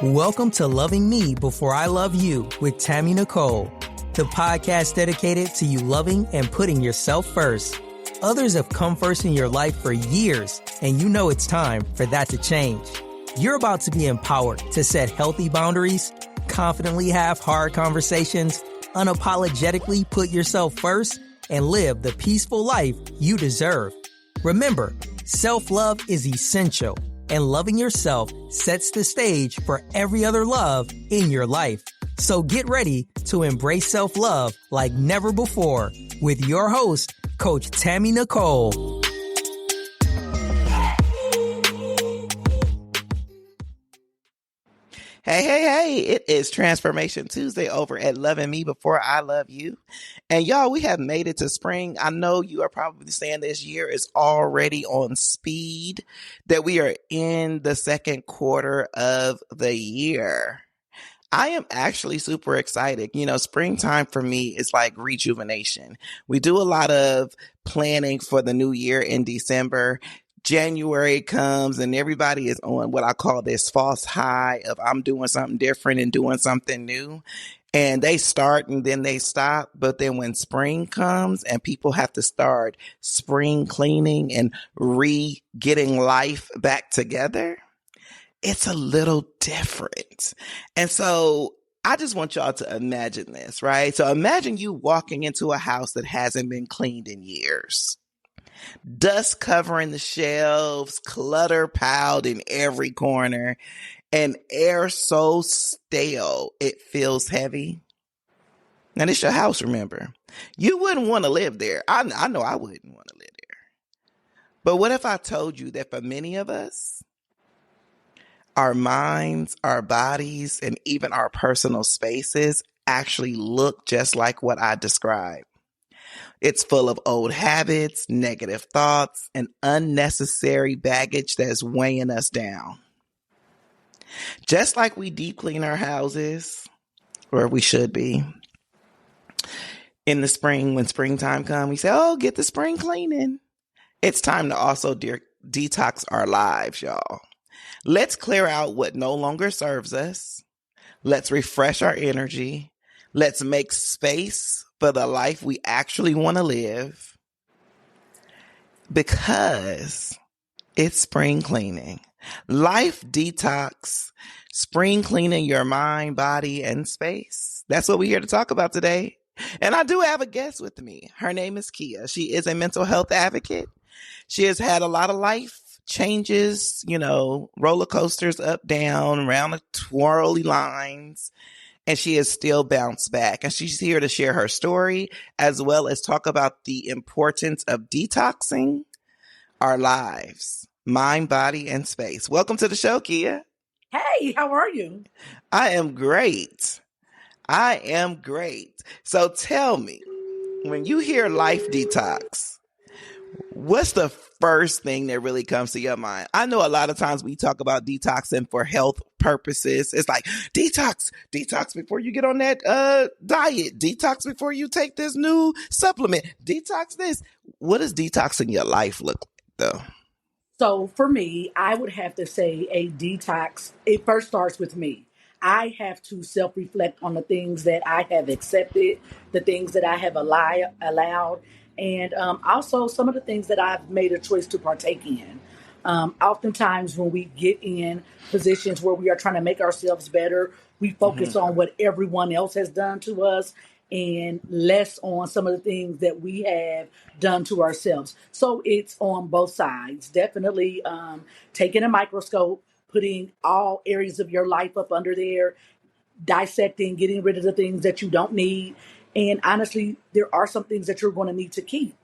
Welcome to Loving Me Before I Love You with Tammy Nicole, the podcast dedicated to you loving and putting yourself first. Others have come first in your life for years, and you know it's time for that to change. You're about to be empowered to set healthy boundaries, confidently have hard conversations, unapologetically put yourself first, and live the peaceful life you deserve. Remember, self-love is essential, and loving yourself sets the stage for every other love in your life. So get ready to embrace self-love like never before with your host, Coach Tammy Nicole. Hey, it is Transformation Tuesday over at Loving Me Before I Love You. And y'all, we have made it to spring. I know you are probably saying this year is already on speed, that we are in the second quarter of the year. I am actually super excited. You know, springtime for me is like rejuvenation. We do a lot of planning for the new year in December. January comes and everybody is on what I call this false high of I'm doing something different and doing something new. And they start and then they stop. But then when spring comes and people have to start spring cleaning and getting life back together, it's a little different. And so I just want y'all to imagine this, right? So imagine you walking into a house that hasn't been cleaned in years. Dust covering the shelves, clutter piled in every corner, and air so stale it feels heavy. Now, this your house, remember. You wouldn't want to live there. I know I wouldn't want to live there. But what if I told you that for many of us, our minds, our bodies, and even our personal spaces actually look just like what I described? It's full of old habits, negative thoughts, and unnecessary baggage that's weighing us down. Just like we deep clean our houses, or we should be, in the spring, when springtime comes, we say, oh, get the spring cleaning. It's time to also detox our lives, y'all. Let's clear out what no longer serves us. Let's refresh our energy. Let's make space for the life we actually want to live, because it's spring cleaning. Life detox, spring cleaning your mind, body, and space. That's what we're here to talk about today. And I do have a guest with me. Her name is Kia. She is a mental health advocate. She has had a lot of life changes, you know, roller coasters up, down, around the twirly lines. And she has still bounced back. And she's here to share her story, as well as talk about the importance of detoxing our lives, mind, body, and space. Welcome to the show, Kia. Hey, how are you? I am great. So tell me, when you hear life detox, what's the first thing that really comes to your mind? I know a lot of times we talk about detoxing for health purposes. It's like detox before you get on that diet, detox before you take this new supplement, detox this. What does detoxing your life look like, though? So for me, I would have to say a detox, it first starts with me. I have to self-reflect on the things that I have accepted, the things that I have allowed, and also some of the things that I've made a choice to partake in. Oftentimes when we get in positions where we are trying to make ourselves better, we focus on what everyone else has done to us and less on some of the things that we have done to ourselves. So it's on both sides. Definitely taking a microscope, putting all areas of your life up under there, dissecting, getting rid of the things that you don't need. And honestly, there are some things that you're going to need to keep,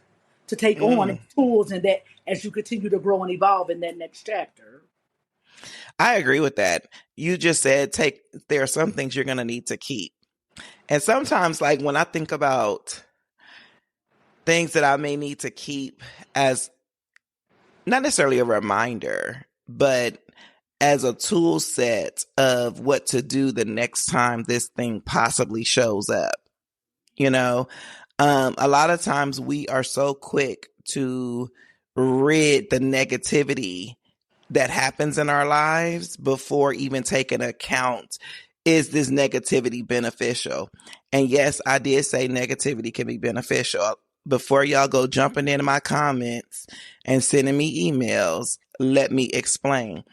to take on as tools, and that as you continue to grow and evolve in that next chapter. I agree with that. You just said there are some things you're going to need to keep. And sometimes, like when I think about things that I may need to keep as not necessarily a reminder, but as a tool set of what to do the next time this thing possibly shows up. You know, a lot of times we are so quick to rid the negativity that happens in our lives before even taking account, is this negativity beneficial? And yes, I did say negativity can be beneficial. Before y'all go jumping into my comments and sending me emails, let me explain.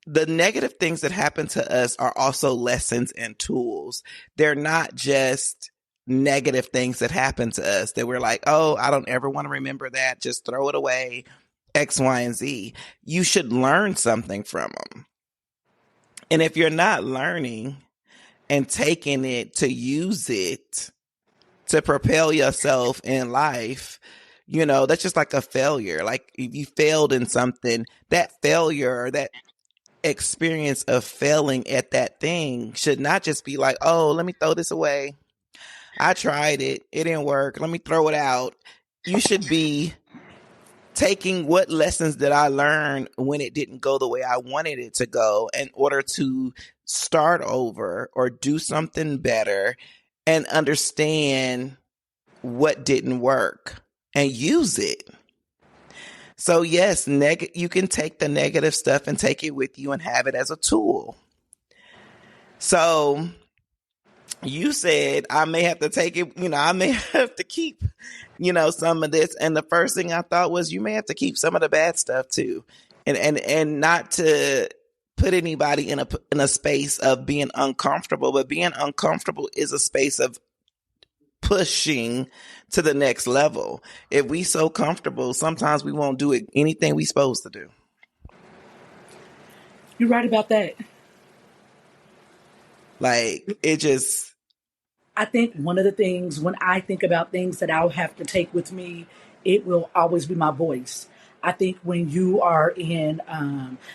The negative things that happen to us are also lessons and tools. They're not just negative things that happen to us that we're like, oh, I don't ever want to remember that. Just throw it away. X, Y, and Z. You should learn something from them. And if you're not learning and taking it to use it to propel yourself in life, that's just like a failure. Like if you failed in something, that failure, that experience of failing at that thing should not just be like, oh, let me throw this away. I tried it. It didn't work. Let me throw it out. You should be taking what lessons did I learn when it didn't go the way I wanted it to go in order to start over or do something better and understand what didn't work and use it. So yes, you can take the negative stuff and take it with you and have it as a tool. So you said I may have to take it, I may have to keep, some of this. And the first thing I thought was you may have to keep some of the bad stuff too. And not to put anybody in a space of being uncomfortable, but being uncomfortable is a space of pushing to the next level. If we so comfortable, sometimes we won't do anything we supposed to do. You're right about that. Like it just. I think one of the things when I think about things that I'll have to take with me, it will always be my voice. I think when you are in,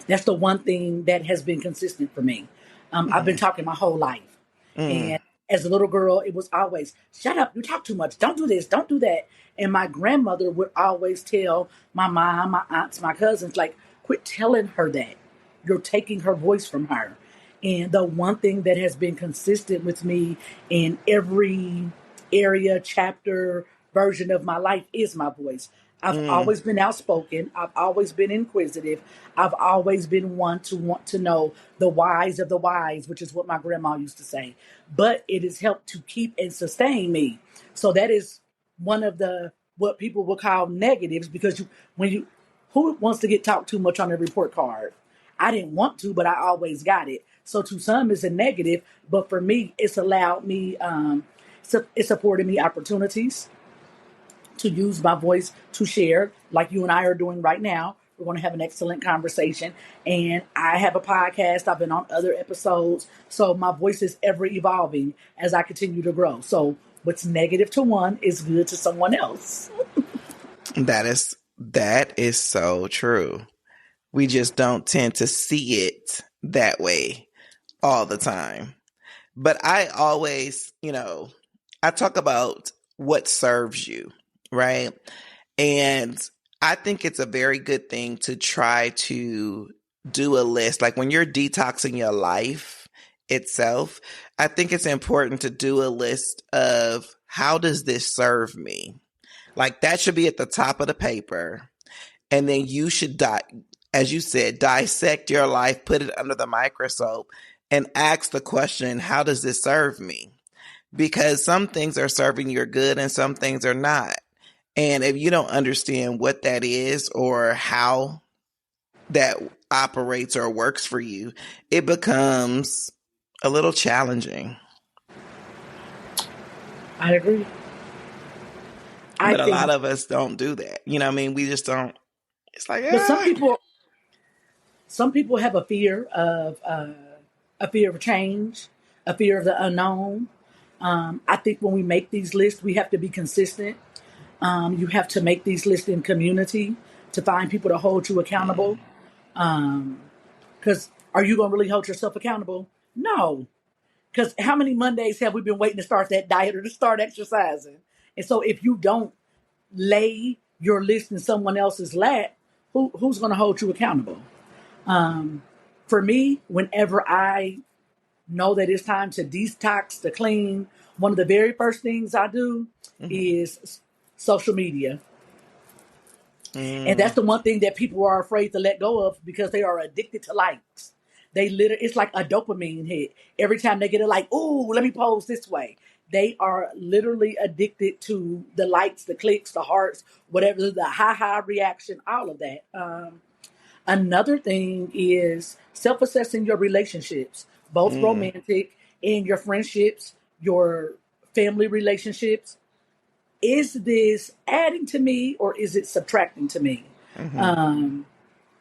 that's the one thing that has been consistent for me. I've been talking my whole life. And as a little girl, it was always, shut up, you talk too much. Don't do this, don't do that. And my grandmother would always tell my mom, my aunts, my cousins, like, quit telling her that. You're taking her voice from her. And the one thing that has been consistent with me in every area, chapter, version of my life is my voice. I've always been outspoken. I've always been inquisitive. I've always been one to want to know the whys of the whys, which is what my grandma used to say. But it has helped to keep and sustain me. So that is one of the what people would call negatives, because who wants to get talked too much on a report card? I didn't want to, but I always got it. So to some, it's a negative, but for me, it's allowed me, it's afforded me opportunities to use my voice to share, like you and I are doing right now. We're going to have an excellent conversation. And I have a podcast. I've been on other episodes. So my voice is ever evolving as I continue to grow. So what's negative to one is good to someone else. That is so true. We just don't tend to see it that way all the time. But I always, I talk about what serves you, right? And I think it's a very good thing to try to do a list. Like when you're detoxing your life itself, I think it's important to do a list of how does this serve me? Like that should be at the top of the paper. And then you should, as you said, dissect your life, put it under the microscope and ask the question, how does this serve me? Because some things are serving your good and some things are not. And if you don't understand what that is or how that operates or works for you, it becomes a little challenging. I agree. But a lot of us don't do that. You know what I mean? We just don't. It's like, but some people have a fear of change, a fear of the unknown. I think when we make these lists, we have to be consistent. You have to make these lists in community to find people to hold you accountable. Because are you going to really hold yourself accountable? No. Because how many Mondays have we been waiting to start that diet or to start exercising? And so if you don't lay your list in someone else's lap, who's going to hold you accountable? For me, whenever I know that it's time to detox, to clean, one of the very first things I do is social media. And that's Mm. the one thing that people are afraid to let go of because they are addicted to likes. They literally, it's like a dopamine hit. Every time they get a like, ooh, let me pose this way. They are literally addicted to the likes, the clicks, the hearts, whatever, the ha reaction, all of that. Another thing is self assessing your relationships, both Mm. romantic and your friendships, your family relationships. Is this adding to me or is it subtracting to me? Mm-hmm.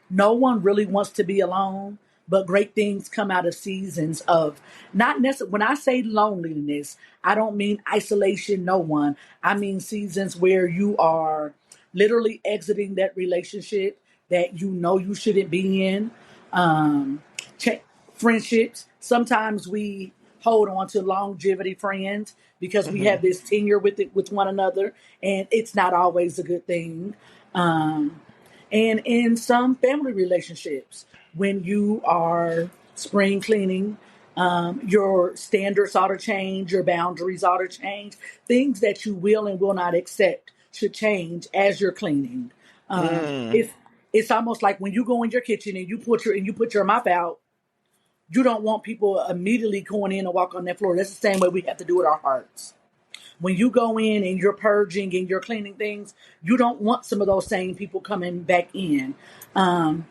No one really wants to be alone, but great things come out of seasons of not necessarily. When I say loneliness, I don't mean isolation, no one. I mean seasons where you are literally exiting that relationship that you know you shouldn't be in. Um, ch- Friendships. Sometimes we hold on to longevity friends because we Mm-hmm. have this tenure with it with one another, and it's not always a good thing. Um, and in some family relationships, when you are spring cleaning, your standards ought to change, your boundaries ought to change. Things that you will and will not accept should change as you're cleaning. Mm. It's almost like when you go in your kitchen and you put your mop out, you don't want people immediately going in and walk on that floor. That's the same way we have to do with our hearts. When you go in and you're purging and you're cleaning things, you don't want some of those same people coming back in. Um,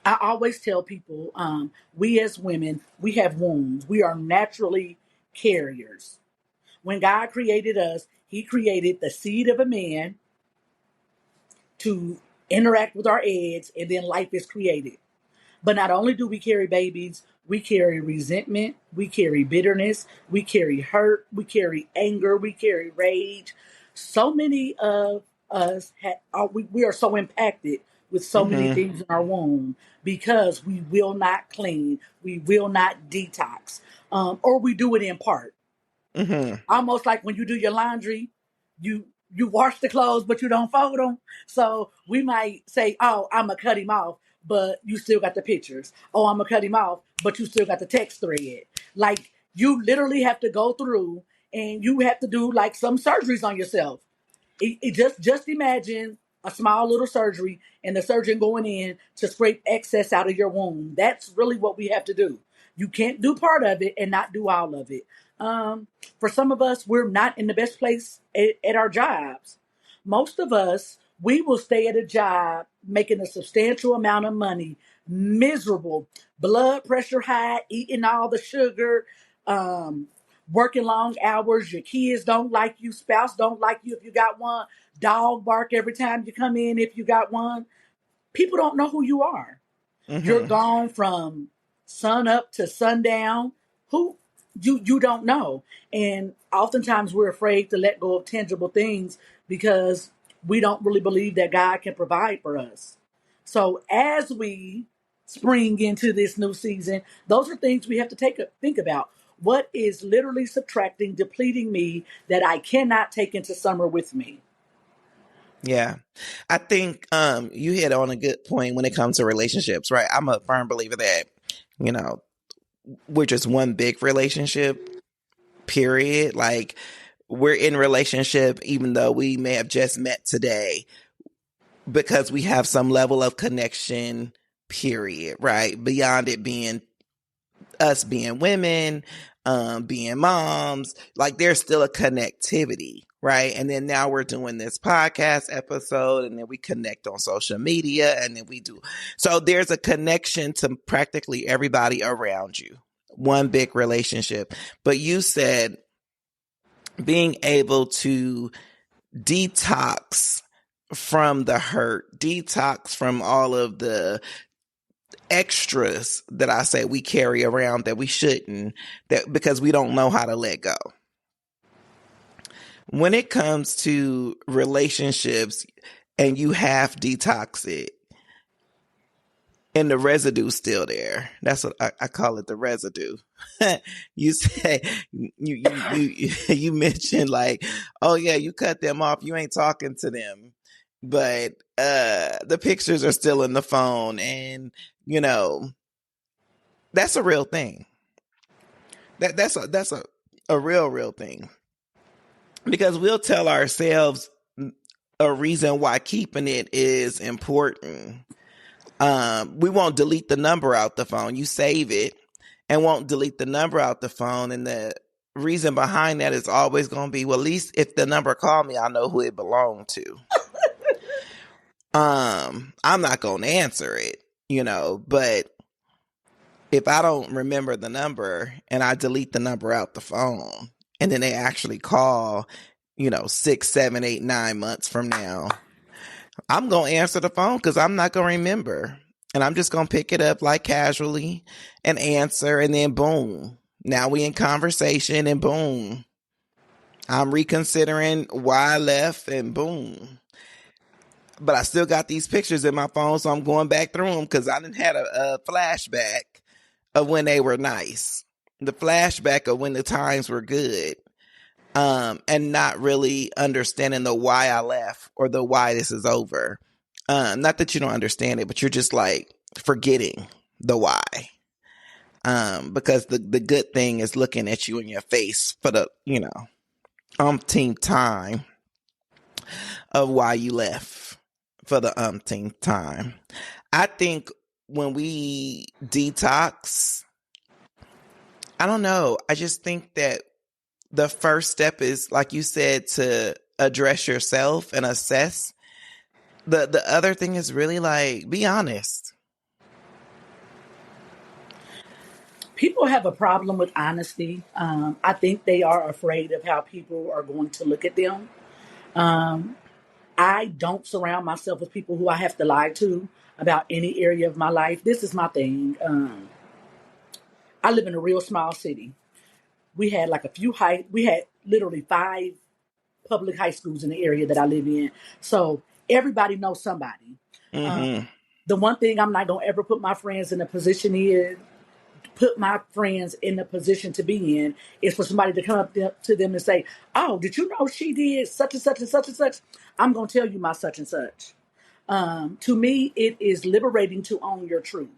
I always tell people, we as women, we have wounds. We are naturally carriers. When God created us, He created the seed of a man to interact with our eggs, and then life is created. But not only do we carry babies, we carry resentment, we carry bitterness, we carry hurt, we carry anger, we carry rage. So many of us we are so impacted with so many Mm-hmm. things in our womb because we will not clean, we will not detox, or we do it in part. Mm-hmm. Almost like when you do your laundry, you wash the clothes but you don't fold them. So we might say, "Oh, I'm gonna cut him off," but you still got the pictures. "Oh, I'm gonna cut him off," but you still got the text thread. Like you literally have to go through and you have to do like some surgeries on yourself. It just imagine a small little surgery and the surgeon going in to scrape excess out of your wound. That's really what we have to do. You can't do part of it and not do all of it. Um, for some of us, we're not in the best place at our jobs. Most of us, we will stay at a job making a substantial amount of money, miserable, blood pressure high, eating all the sugar, um, working long hours. Your kids don't like you, spouse don't like you if you got one, dog bark every time you come in if you got one. People don't know who you are. You're Mm-hmm. gone from sun up to sundown. Who you don't know. And oftentimes we're afraid to let go of tangible things because we don't really believe that God can provide for us. So as we spring into this new season, those are things we have to think about. What is literally subtracting, depleting me that I cannot take into summer with me? Yeah. I think you hit on a good point when it comes to relationships, right? I'm a firm believer that, you know, we're just one big relationship, period. Like we're in relationship even though we may have just met today because we have some level of connection, period, right? Beyond it being us being women, being moms, like there's still a connectivity, right? And then now we're doing this podcast episode and then we connect on social media and then we do. So there's a connection to practically everybody around you. One big relationship. But you said being able to detox from the hurt, detox from all of the extras that I say we carry around that we shouldn't, that because we don't know how to let go. When it comes to relationships and you half detox it and the residue still there, that's what I call it, the residue. You say you mentioned like, oh yeah, you cut them off, you ain't talking to them, but the pictures are still in the phone, and you know that's a real thing. That's a real thing because we'll tell ourselves a reason why keeping it is important. We won't delete the number out the phone. You save it and won't delete the number out the phone. And the reason behind that is always going to be, well, at least if the number called me, I know who it belonged to. I'm not going to answer it, but if I don't remember the number and I delete the number out the phone and then they actually call, 6, 7, 8, 9 months from now, I'm going to answer the phone because I'm not going to remember. And I'm just going to pick it up like casually and answer. And then boom, now we in conversation and boom, I'm reconsidering why I left and boom. But I still got these pictures in my phone. So I'm going back through them because I didn't had a flashback of when they were nice. The flashback of when the times were good. And not really understanding the why I left or the why this is over. Not that you don't understand it, but you're just like forgetting the why. Because the good thing is looking at you in your face for the, umpteenth time of why you left for the umpteenth time. I think when we detox, I don't know. I just think that the first step is, like you said, to address yourself and assess. The other thing is really like, be honest. People have a problem with honesty. I think they are afraid of how people are going to look at them. I don't surround myself with people who I have to lie to about any area of my life. This is my thing. I live in a real small city. We had like we had literally 5 public high schools in the area that I live in. So everybody knows somebody. Mm-hmm. The one thing I'm not going to ever put my friends in a position to be in is for somebody to come up to them and say, oh, did you know she did such and such and such and such? I'm going to tell you my such and such. To me, it is liberating to own your truth.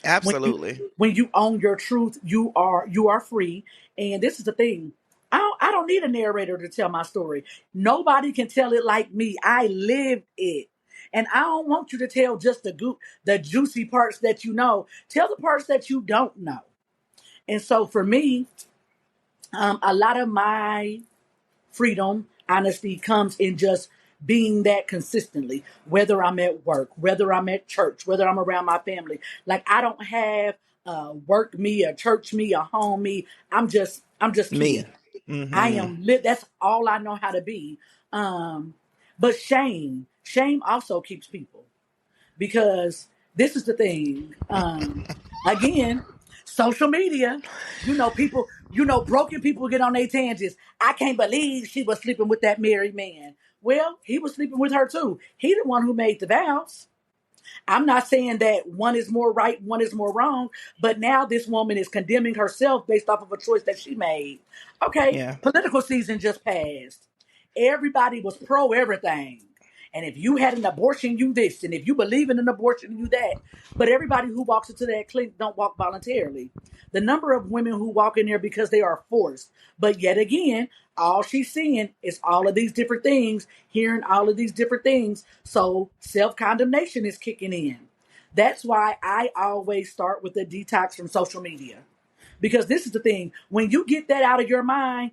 Absolutely. When you own your truth, you are free. And this is the thing. I don't need a narrator to tell my story. Nobody can tell it like me. I lived it. And I don't want you to tell just the juicy parts that you know. Tell the parts that you don't know. And so for me, a lot of my freedom, honesty comes in just being that consistently, whether I'm at work, whether I'm at church, whether I'm around my family. Like I don't have work me, a church me, a home me. I'm just Me. Kia. Mm-hmm. I am lit. That's all I know how to be. But shame also keeps people, because this is the thing. Again, social media, broken people get on their tangents. I can't believe she was sleeping with that married man. Well, he was sleeping with her too. He the one who made the vows. I'm not saying that one is more right, one is more wrong, but now this woman is condemning herself based off of a choice that she made. Okay, Yeah. political season just passed. Everybody was pro everything. And if you had an abortion, you this. And if you believe in an abortion, you that. But everybody who walks into that clinic don't walk voluntarily. The number of women who walk in there because they are forced. But yet again, all she's seeing is all of these different things, hearing all of these different things. So self-condemnation is kicking in. That's why I always start with a detox from social media. Because this is the thing. When you get that out of your mind,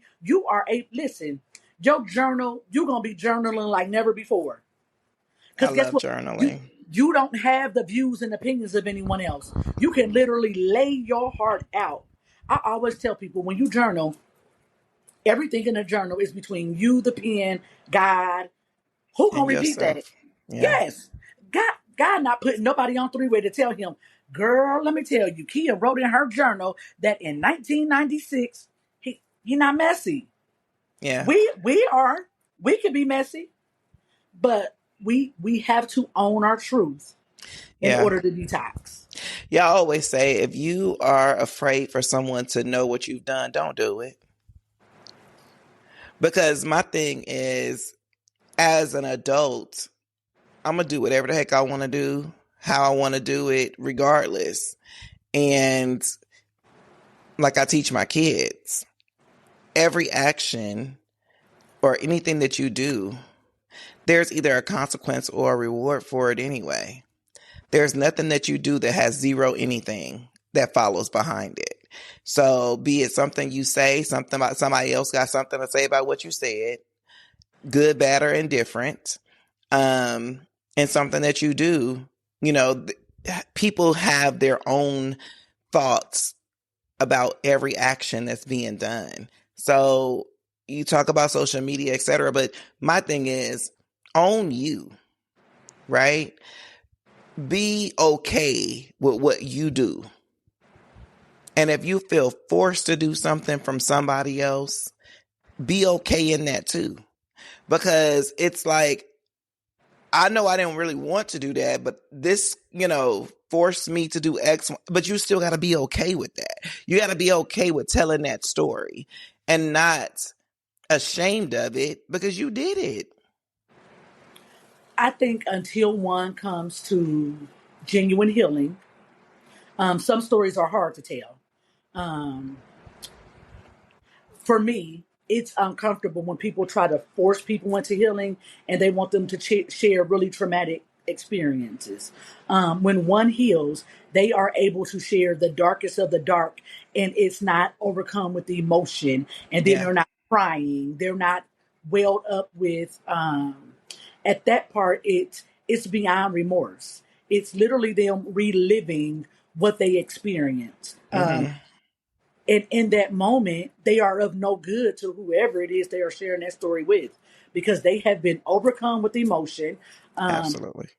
listen, your journal, you're going to be journaling like never before. I Because guess love what? journaling. You don't have the views and opinions of anyone else. You can literally lay your heart out. I always tell people, when you journal, everything in a journal is between you, the pen, God. Who And gonna repeat that? yourself. Yeah. Yes. God not putting nobody on three-way to tell him, girl, let me tell you, Kia wrote in her journal that in 1996, he not messy. Yeah. We can be messy, but we have to own our truth in Yeah. order to detox. Yeah. I always say, if you are afraid for someone to know what you've done, don't do it. Because my thing is, as an adult, I'm going to do whatever the heck I want to do, how I want to do it, regardless. And like I teach my kids, every action or anything that you do there's either a consequence or a reward for it anyway. There's nothing that you do that has zero anything that follows behind it. So be it something you say, something about somebody else got something to say about what you said, good, bad, or indifferent, and something that you do, people have their own thoughts about every action that's being done. So you talk about social media, etc. But my thing is, own you, right? Be okay with what you do. And if you feel forced to do something from somebody else, be okay in that too. Because it's like, I know I didn't really want to do that, but this, forced me to do X, but you still got to be okay with that. You got to be okay with telling that story and not ashamed of it because you did it. I think until one comes to genuine healing, some stories are hard to tell. Um, for me, it's uncomfortable when people try to force people into healing and they want them to share really traumatic experiences. When one heals, they are able to share the darkest of the dark, and it's not overcome with the emotion, and then Yeah. they're not crying, they're not welled up with. At that part, it's beyond remorse. It's literally them reliving what they experienced. Mm-hmm. And in that moment, they are of no good to whoever it is they are sharing that story with, because they have been overcome with emotion. Absolutely.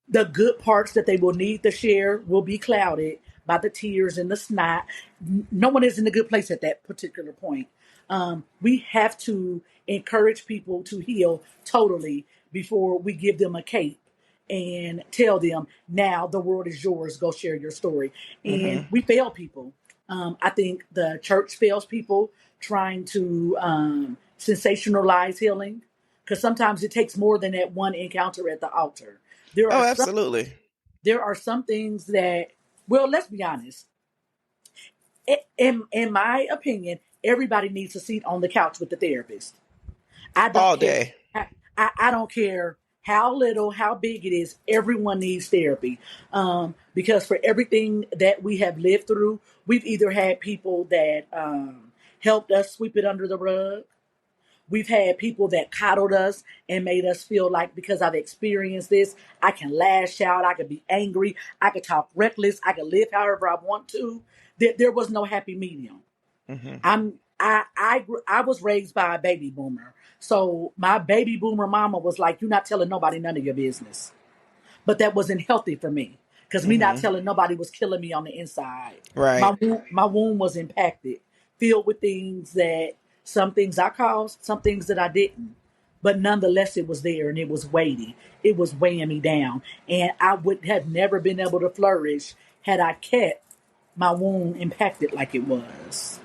The good parts that they will need to share will be clouded by the tears and the snot. No one is in a good place at that particular point. We have to encourage people to heal totally before we give them a cape and tell them, now the world is yours, go share your story. And Mm-hmm. we fail people. I think the church fails people trying to sensationalize healing, because sometimes it takes more than that one encounter at the altar. There Oh, are some absolutely. there are some things that, well, let's be honest. In my opinion, everybody needs a seat on the couch with the therapist. I don't All care. day. I don't care how little, how big it is. Everyone needs therapy, because for everything that we have lived through, we've either had people that helped us sweep it under the rug. We've had people that coddled us and made us feel like, because I've experienced this, I can lash out, I could be angry, I could talk reckless, I could live however I want to. There was no happy medium. Mm-hmm. I was raised by a baby boomer. So my baby boomer mama was like, "You're not telling nobody none of your business." But that wasn't healthy for me, because me not Mm-hmm. telling nobody was killing me on the inside. Right. My womb was impacted, filled with things that, some things I caused, some things that I didn't. But nonetheless, it was there and it was weighty. It was weighing me down. And I would have never been able to flourish had I kept my womb impacted like it was.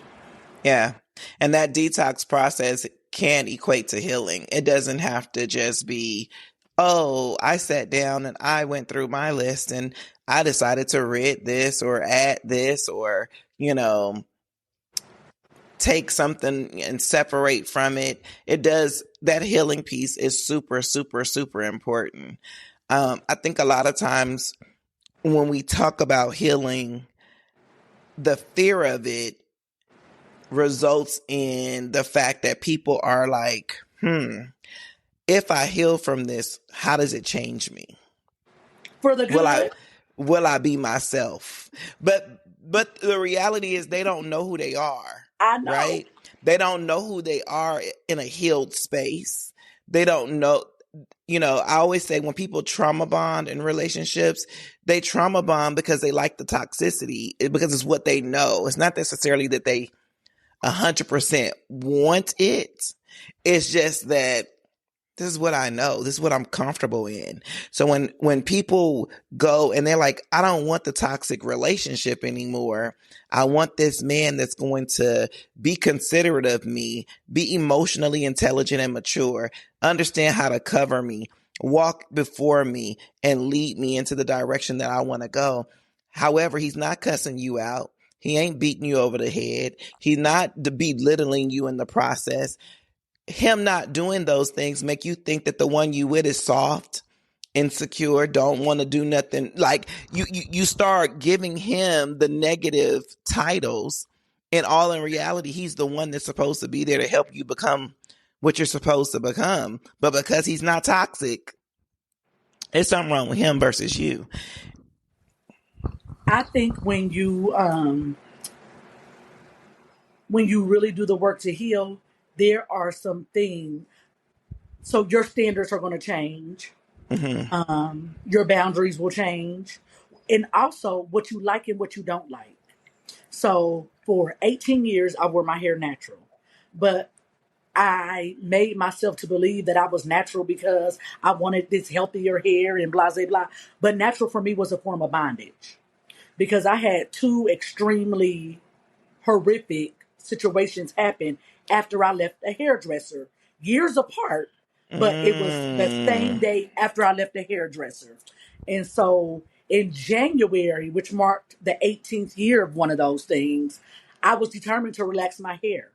Yeah. And that detox process can equate to healing. It doesn't have to just be, oh, I sat down and I went through my list and I decided to rid this or add this or, take something and separate from it. It does, that healing piece is super, super, super important. I think a lot of times when we talk about healing, the fear of it results in the fact that people are like, if I heal from this, how does it change me? For the Will I good? will I be myself? But the reality is they don't know who they are, I know. right? They don't know who they are in a healed space. They don't know, I always say when people trauma bond in relationships, they trauma bond because they like the toxicity, because it's what they know. It's not necessarily that they 100% want it. It's just that this is what I know. This is what I'm comfortable in. So when people go and they're like, I don't want the toxic relationship anymore. I want this man that's going to be considerate of me, be emotionally intelligent and mature, understand how to cover me, walk before me, and lead me into the direction that I want to go. However, he's not cussing you out. He ain't beating you over the head. He's not belittling you in the process. him not doing those things make you think that the one you with is soft, insecure, don't want to do nothing. Like you start giving him the negative titles, and all in reality, he's the one that's supposed to be there to help you become what you're supposed to become. But because he's not toxic, there's something wrong with him versus you. I think when you really do the work to heal, there are some things. So your standards are going to change. Your boundaries will change, and also what you like and what you don't like. So for 18 years, I wore my hair natural, but I made myself to believe that I was natural because I wanted this healthier hair and blah, blah, blah. But natural for me was a form of bondage because I had two extremely horrific situations happen after I left a hairdresser, years apart, but it was the same day after I left the hairdresser. And so in January, which marked the 18th year of one of those things, I was determined to relax my hair.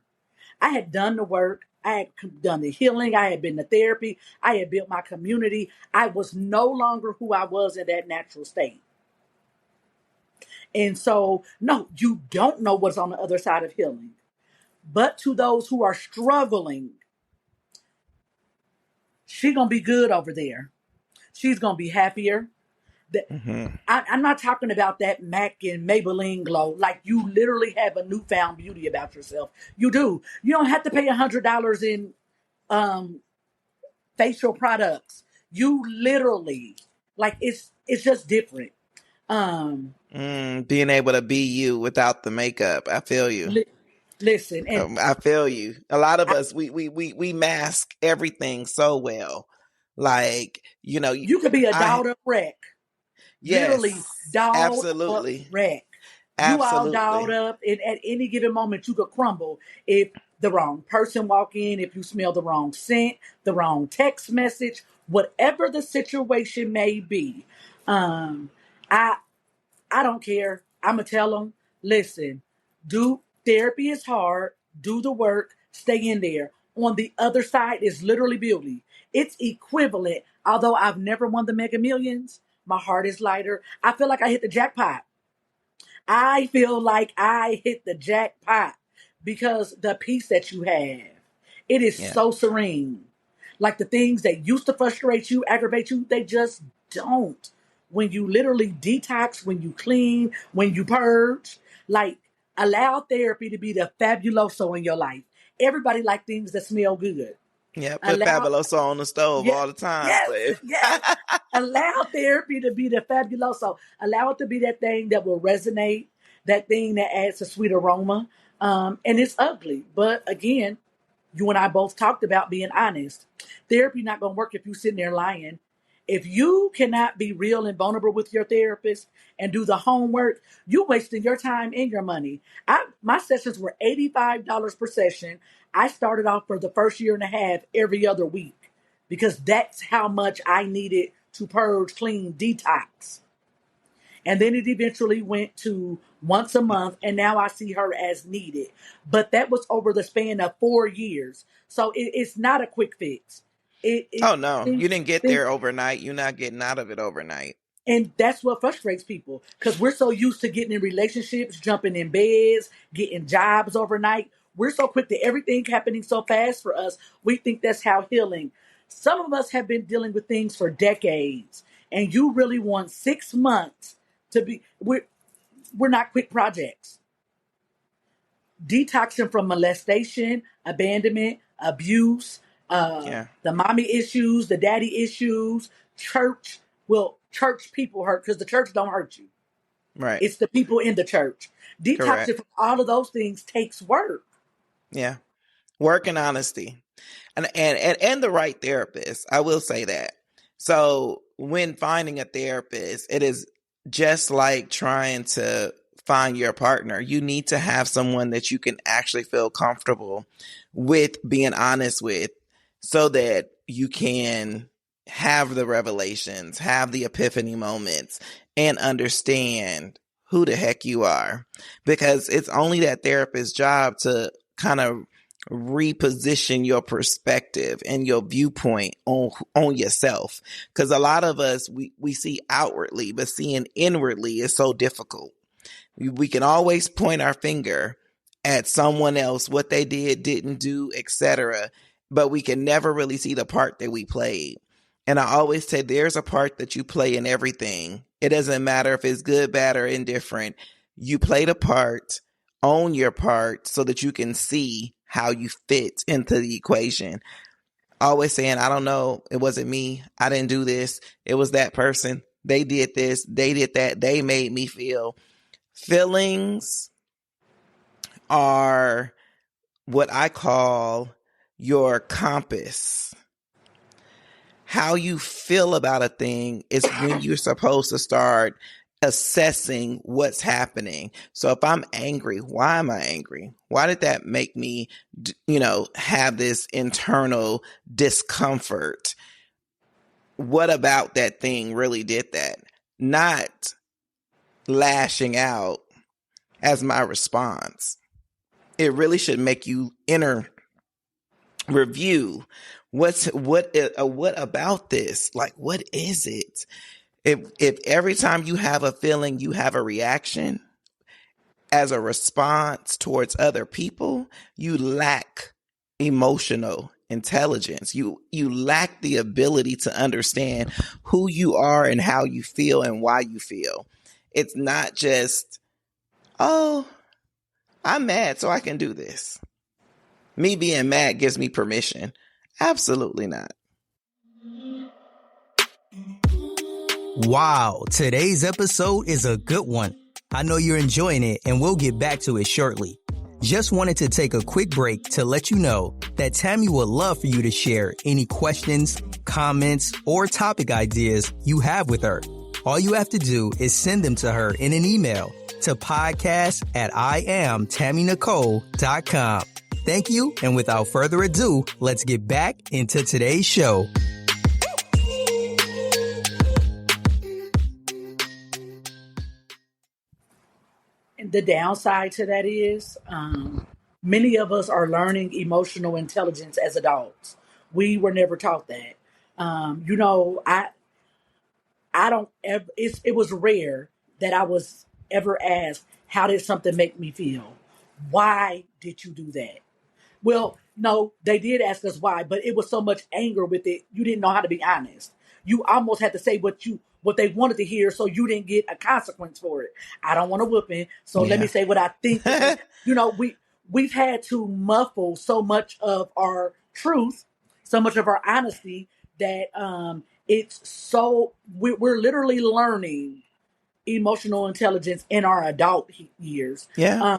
I had done the work. I had done the healing. I had been to therapy. I had built my community. I was no longer who I was in that natural state. And so, no, you don't know what's on the other side of healing. But to those who are struggling, she's going to be good over there. She's going to be happier. I'm not talking about that MAC and Maybelline glow. Like, you literally have a newfound beauty about yourself. You do. You don't have to pay $100 in facial products. You literally, like, it's just different. Being able to be you without the makeup. I feel you. Listen, and I feel you. A lot of us, we mask everything so well. Like, you could be a dolled up wreck. Yes, literally dolled absolutely. up wreck. Absolutely. You all dolled up, and at any given moment you could crumble if the wrong person walk in, if you smell the wrong scent, the wrong text message, whatever the situation may be. I don't care. I'm gonna tell them, listen, therapy is hard. Do the work. Stay in there. On the other side is literally beauty. It's equivalent. Although I've never won the Mega Millions, my heart is lighter. I feel like I hit the jackpot. I feel like I hit the jackpot because the peace that you have, it is so serene. Like the things that used to frustrate you, aggravate you, they just don't. When you literally detox, when you clean, when you purge, like allow therapy to be the fabuloso in your life. Everybody like things that smell good. Yeah, put Fabuloso on the stove all the time. Yes. Allow therapy to be the fabuloso. Allow it to be that thing that will resonate, that thing that adds a sweet aroma. And it's ugly. But again, you and I both talked about being honest. Therapy not going to work if you're sitting there lying. If you cannot be real and vulnerable with your therapist and do the homework, you're wasting your time and your money. My sessions were $85 per session. I started off for the first year and a half every other week because that's how much I needed to purge, clean, detox. And then it eventually went to once a month, and now I see her as needed. But that was over the span of 4 years. So it's not a quick fix. Oh, no. You didn't get there overnight. You're not getting out of it overnight. And that's what frustrates people because we're so used to getting in relationships, jumping in beds, getting jobs overnight. We're so quick to everything happening so fast for us. We think that's how healing. Some of us have been dealing with things for decades, and you really want 6 months to be. We're not quick projects. Detoxing from molestation, abandonment, abuse, the mommy issues, the daddy issues, church. Well, church people hurt because the church don't hurt you. Right. It's the people in the church. Detoxing from all of those things takes work. Yeah. Work and honesty. And the right therapist. I will say that. So when finding a therapist, it is just like trying to find your partner. You need to have someone that you can actually feel comfortable with being honest with so that you can have the revelations, have the epiphany moments, and understand who the heck you are. Because it's only that therapist's job to kind of reposition your perspective and your viewpoint on yourself. Because a lot of us, we see outwardly, but seeing inwardly is so difficult. We can always point our finger at someone else, what they did, didn't do, etc. But we can never really see the part that we played. And I always say there's a part that you play in everything. It doesn't matter if it's good, bad, or indifferent. You played a part, own your part so that you can see how you fit into the equation. Always saying, I don't know, it wasn't me. I didn't do this. It was that person. They did this. They did that. They made me feel. Feelings are what I call your compass. How you feel about a thing is when you're supposed to start assessing what's happening. So if I'm angry, why am I angry? Why did that make me, have this internal discomfort? What about that thing really did that? Not lashing out as my response. It really should make you inner review. What about this? Like, what is it? If every time you have a feeling, you have a reaction as a response towards other people, you lack emotional intelligence. You lack the ability to understand who you are and how you feel and why you feel. It's not just, oh, I'm mad, so I can do this. Me being mad gives me permission. Absolutely not. Wow, today's episode is a good one. I know you're enjoying it, and we'll get back to it shortly. Just wanted to take a quick break to let you know that Tammy would love for you to share any questions, comments, or topic ideas you have with her. All you have to do is send them to her in an email to podcast@IamTammyNicole.com. Thank you, and without further ado, let's get back into today's show. The downside to that is many of us are learning emotional intelligence as adults. We were never taught that. I don't ever, it was rare that I was ever asked, how did something make me feel? Why did you do that? Well, no, they did ask us why, but it was so much anger with it. You didn't know how to be honest. You almost had to say what they wanted to hear, so you didn't get a consequence for it. I don't want a whooping, so let me say what I think. We've had to muffle so much of our truth, so much of our honesty that we're literally learning emotional intelligence in our adult years. Yeah.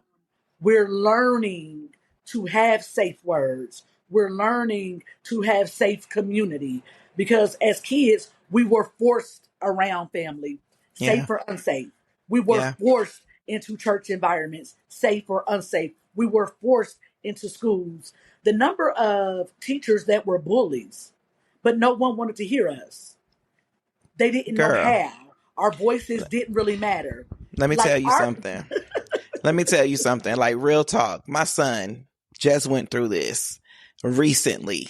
We're learning to have safe words. We're learning to have safe community, because as kids, we were forced around family, safe or unsafe. We were forced into church environments, safe or unsafe. We were forced into schools. The number of teachers that were bullies, but no one wanted to hear us. They didn't know how. Our voices didn't really matter. Let me tell you something. Let me tell you something. Like, real talk. My son just went through this recently.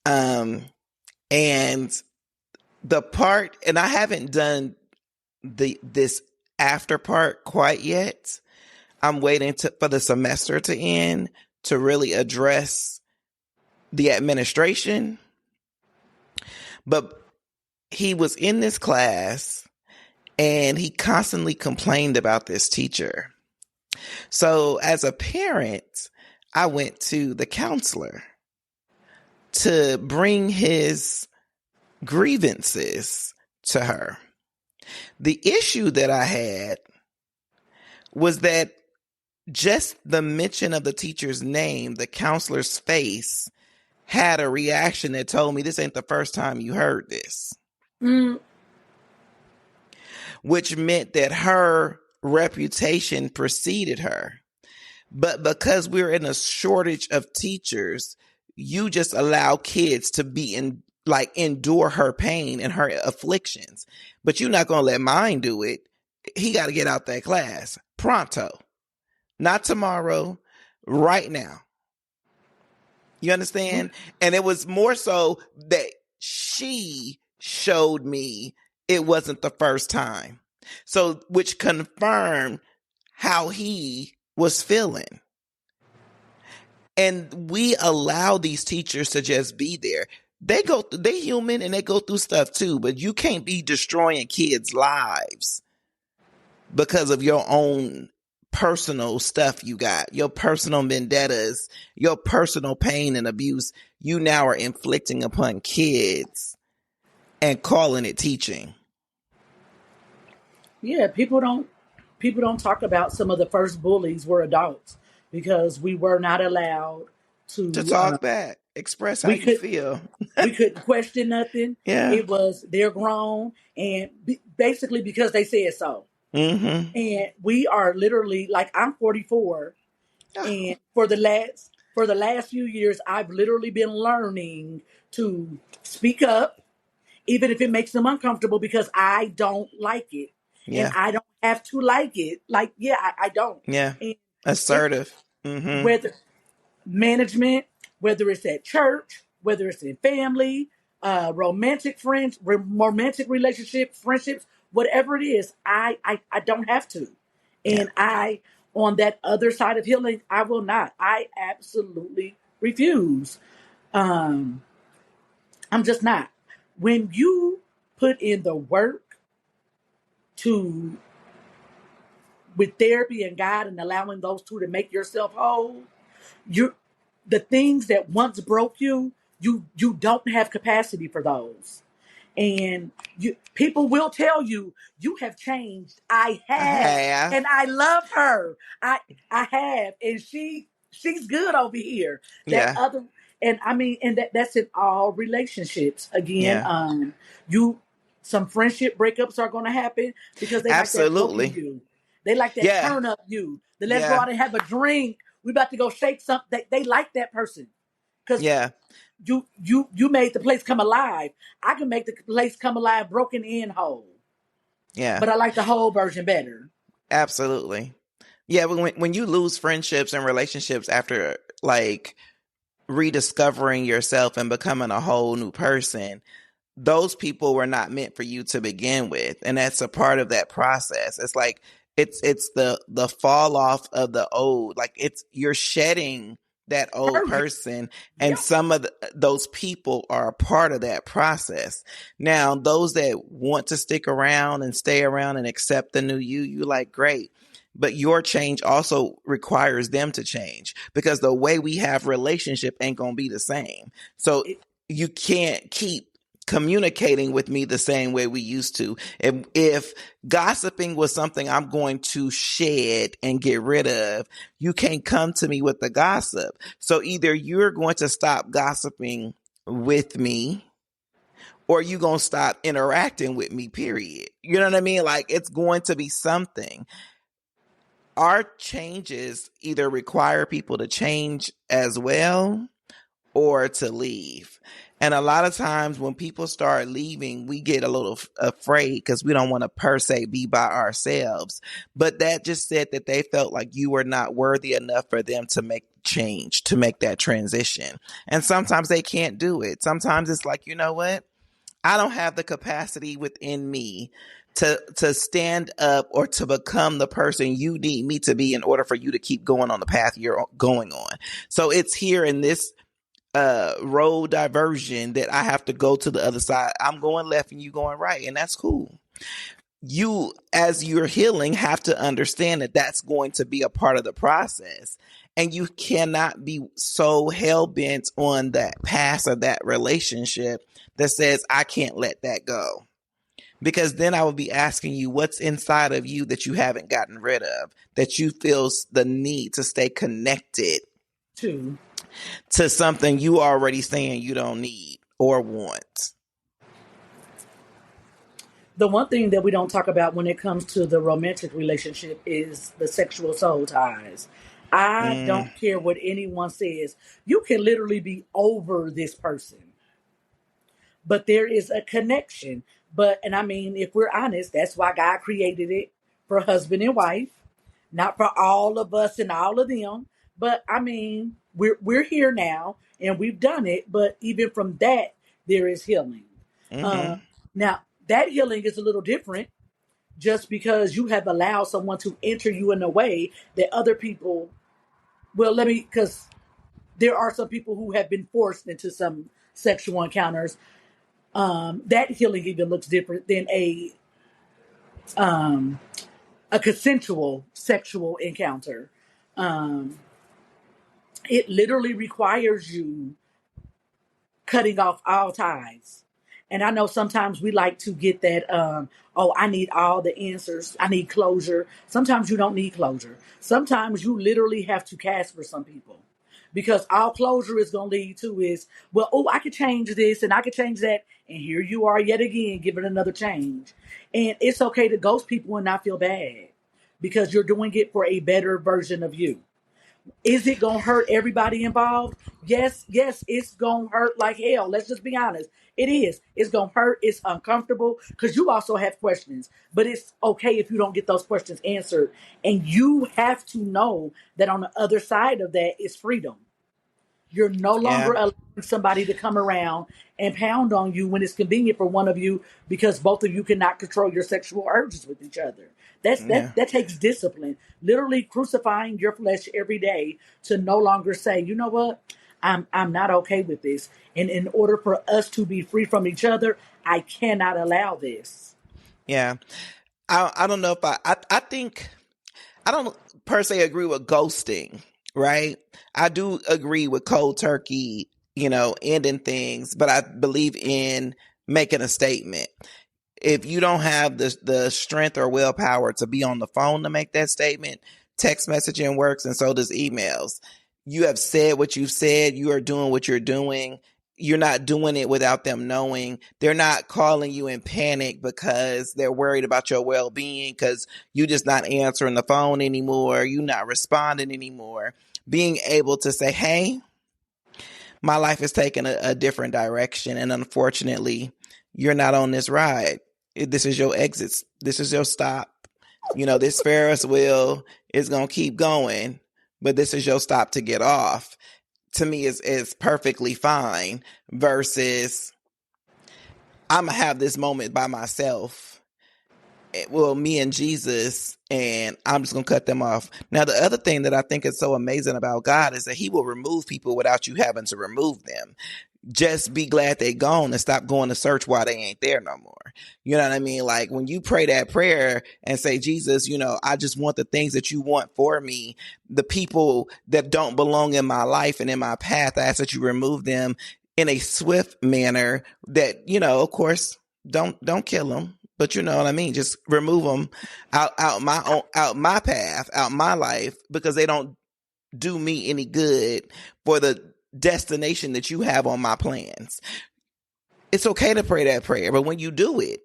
And the part, and I haven't done this after part quite yet. I'm waiting for the semester to end to really address the administration. But he was in this class and he constantly complained about this teacher. So as a parent, I went to the counselor to bring his grievances to her. The issue that I had was that just the mention of the teacher's name, the counselor's face, had a reaction that told me this ain't the first time you heard this. Which meant that her reputation preceded her. But because we're in a shortage of teachers, you just allow kids to endure her pain and her afflictions. But you're not going to let mine do it. He got to get out that class pronto. Not tomorrow, right now. You understand? And it was more so that she showed me it wasn't the first time. So, which confirmed how he was feeling. And we allow these teachers to just be there. They human and they go through stuff too, but you can't be destroying kids' lives because of your own personal stuff you got, your personal vendettas, your personal pain and abuse you now are inflicting upon kids and calling it teaching. Yeah, people don't talk about some of the first bullies were adults because we were not allowed To to talk back, express how we you could feel. we couldn't question nothing. Yeah. It was they're grown and basically because they said so. Mm-hmm. And we are literally like I'm 44 Oh, and for the last few years I've literally been learning to speak up even if it makes them uncomfortable because I don't like it. And yeah. I don't have to like it. Like, yeah, I don't. Yeah. And it Assertive. Mm-hmm. whether management, whether it's at church, whether it's in family, romantic friends, romantic relationships, friendships, whatever it is, I don't have to. Yeah. And I on that other side of healing, I will not. I absolutely refuse. Um, I'm just not. When you put in the work to with therapy and God and allowing those two to make yourself whole, you the things that once broke you don't have capacity for those. And people will tell you you have changed. I I have, have. and I love her. I have, and she's good over here. That Yeah. other, and I mean, and that's in all relationships. Again, Yeah. you some friendship breakups are going to happen because they like that broken Absolutely. you. They like that Yeah. turn up you. The let's go Yeah. out and have a drink. We about to go shake something. They like that person because Yeah. you made the place come alive. I can make the place come alive broken and whole, Yeah. but I like the whole version better. Absolutely. Yeah, but when you lose friendships and relationships after like rediscovering yourself and becoming a whole new person, those people were not meant for you to begin with, and that's a part of that process. It's like it's the fall off of the old, like it's you're shedding that old Purging. person, and Yep. some of those people are a part of that process. Now those that want to stick around and stay around and accept the new you like great, but your change also requires them to change because the way we have relationship ain't gonna be the same. So It, you can't keep communicating with me the same way we used to. If gossiping was something I'm going to shed and get rid of, you can't come to me with the gossip. So either you're going to stop gossiping with me or you going to stop interacting with me, period. You know what I mean? Like it's going to be something. Our changes either require people to change as well or to leave. And a lot of times when people start leaving, we get a little afraid because we don't want to per se be by ourselves. But that just said that they felt like you were not worthy enough for them to make change, to make that transition. And sometimes they can't do it. Sometimes it's like, you know what? I don't have the capacity within me to stand up or to become the person you need me to be in order for you to keep going on the path you're going on. So it's here in this road diversion that I have to go to the other side. I'm going left and you going right, and that's cool. You, as you're healing, have to understand that that's going to be a part of the process. And you cannot be so hell bent on that past or that relationship that says, I can't let that go. Because then I would be asking you what's inside of you that you haven't gotten rid of, that you feel the need to stay connected too. to something you already saying you don't need or want. The one thing that we don't talk about when it comes to the romantic relationship is the sexual soul ties. I Mm, don't care what anyone says. You can literally be over this person, but there is a connection. But, and I mean, if we're honest, that's why God created it for husband and wife, not for all of us and all of them. But I mean, we're here now and we've done it, but even from that, there is healing. Uh, Mm-hmm. Now, that healing is a little different just because you have allowed someone to enter you in a way that other people, because there are some people who have been forced into some sexual encounters. That healing even looks different than um, a consensual sexual encounter. Um, it literally requires you cutting off all ties. And I know sometimes we like to get that, oh, I need all the answers. I need closure. Sometimes you don't need closure. Sometimes you literally have to cast for some people. Because all closure is going to lead to is, well, oh, I could change this and I could change that. And here you are yet again giving another change. And it's okay to ghost people and not feel bad because you're doing it for a better version of you. Is it gonna hurt everybody involved? Yes, it's gonna hurt like hell. Let's just be honest. It is. It's gonna hurt. It's uncomfortable because you also have questions. But it's okay if you don't get those questions answered. And you have to know that on the other side of that is freedom. You're no longer Yeah. allowing somebody to come around and pound on you when it's convenient for one of you because both of you cannot control your sexual urges with each other. Yeah. That takes discipline. Literally crucifying your flesh every day to no longer say, you know what, I'm not okay with this. And in order for us to be free from each other, I cannot allow this. Yeah. I don't know if I think I don't per se agree with ghosting, right? I do agree with cold turkey, ending things, but I believe in making a statement. If you don't have the strength or willpower to be on the phone to make that statement, text messaging works and so does emails. You have said what you've said. You are doing what you're doing. You're not doing it without them knowing. They're not calling you in panic because they're worried about your well-being because you're just not answering the phone anymore. You're not responding anymore. Being able to say, hey, my life is taking a different direction. And unfortunately, you're not on this ride. This is your exit. This is your stop. This Ferris wheel is going to keep going, but this is your stop to get off. To me, is perfectly fine versus I'm going to have this moment by myself. Well, me and Jesus, and I'm just going to cut them off. Now, the other thing that I think is so amazing about God is that he will remove people without you having to remove them. Just be glad they gone and stop going to search why they ain't there no more. You know what I mean? Like when you pray that prayer and say, Jesus, I just want the things that you want for me. The people that don't belong in my life and in my path, I ask that you remove them in a swift manner that, of course, don't kill them. But you know what I mean? Just remove them out my path, out my life, because they don't do me any good for the destination that you have on my plans. It's okay to pray that prayer, but when you do it,